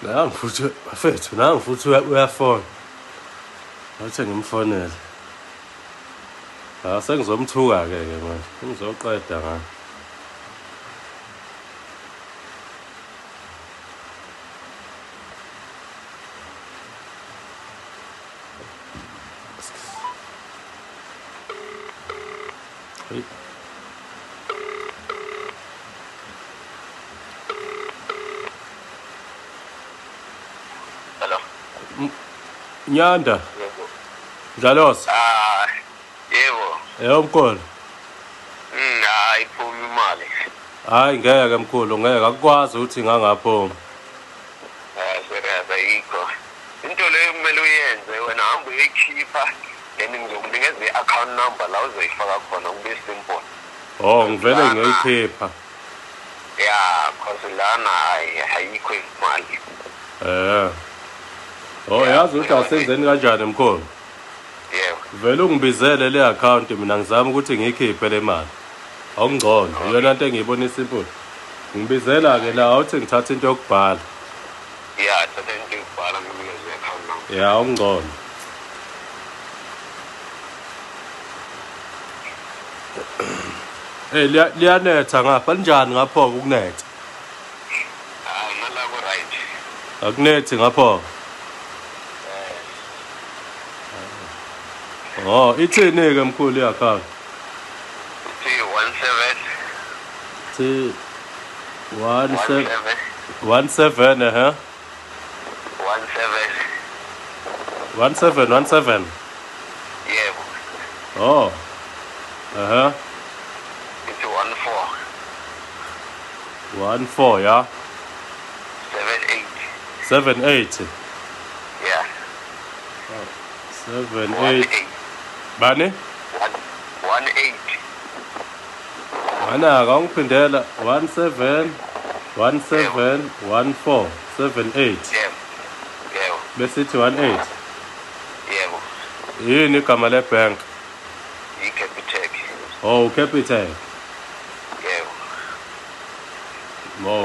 Nangu futhi bafethu, nangu futhi uyafona. Ngathi ngimfonele. Sengizomthuka-ke manje. Ngizoqeda ngani. Hello. Nyanda, Yebo. Njalosa. Yebo. Mkhulu. Hayi phuma imali. Hayi ngeke mkhulu, ngeke akukwazi ukuthi ngangaphuma. Serious ayikho. Into leyo kumele uyenze wena hamba uyikhipha then ngizokunikeza i-account number la uzoyifaka khona kube simple. Ngivele ngiyikhipha. Ya, cause lana ayikho imali. Yazi ukuthi asenzeni kanjani mkhulu? Yebo. Vele ungibizele le account mina ngizama ukuthi ngiyikhiphe le mali. Awungcono, iyona into engiyibona isimple. Ngibizela ke la uthi ngithatha into yokubhala. Ya, thatha into yokubhala nginikeze i-account number. Ya, awungcono. Liyanetha ngapha linjani ngapho ukunetha? Ngala ku right. Akunethi ngapho. Ithini ke mkhulu i-account? 17 17 17. Yebo. It's 14 ya. 78. Yeah. 78. Bani? 18. Manaka ungiphindela 17 14 78. Yebo. Besithi 18. Yebo. Yini igama le-bank? I-Capitec. Capitec. Yebo.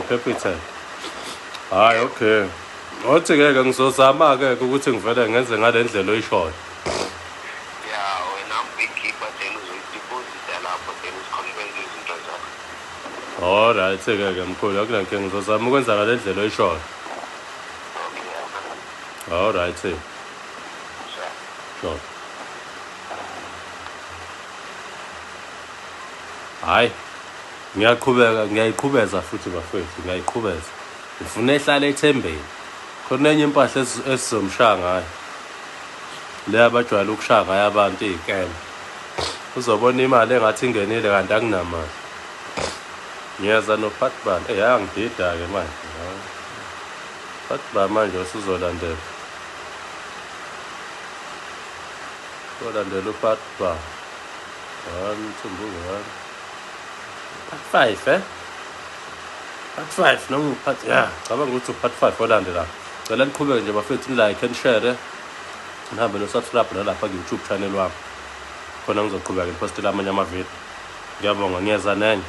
Capitec. Hayi okay. Othi-ke ngizozama-ke ukuthi ngivele ngenze ngale ndlela oyishoyo. Ya, wena mbikhipha then uzoyideposita lapho then uzikhonibeza izinto zakho. Alright-ke mkhulu akunankinga ngizozama ukwenza ngale ndlela oyishoyo. Alright. Sure. Hayi. Ngiyayiqhubeza futhi bafethu, ngiyayiqhubeza. Ngifuna ehlale ethembeni. Khona enye impahla esizomshaya ngayo. Le abajwayele ukushaya ngayo abantu izikele. Uzobona imali engathi ingenile kanti akunamali. Ngiyaza noPhatban, angidida-ke manje. Phatban manje usuzolandela. Uzolandela uPhatban. 5 Part 5 noma part cabanga ukuthi part 5 olandela. Cela niqhubeke nje bafethu like and share. Nihambe no subscribe nalapha ku YouTube channel wami. Khona ngizoqhubeka ngipostela amanye amavideo. Ngiyabonga ngiyeza nenye.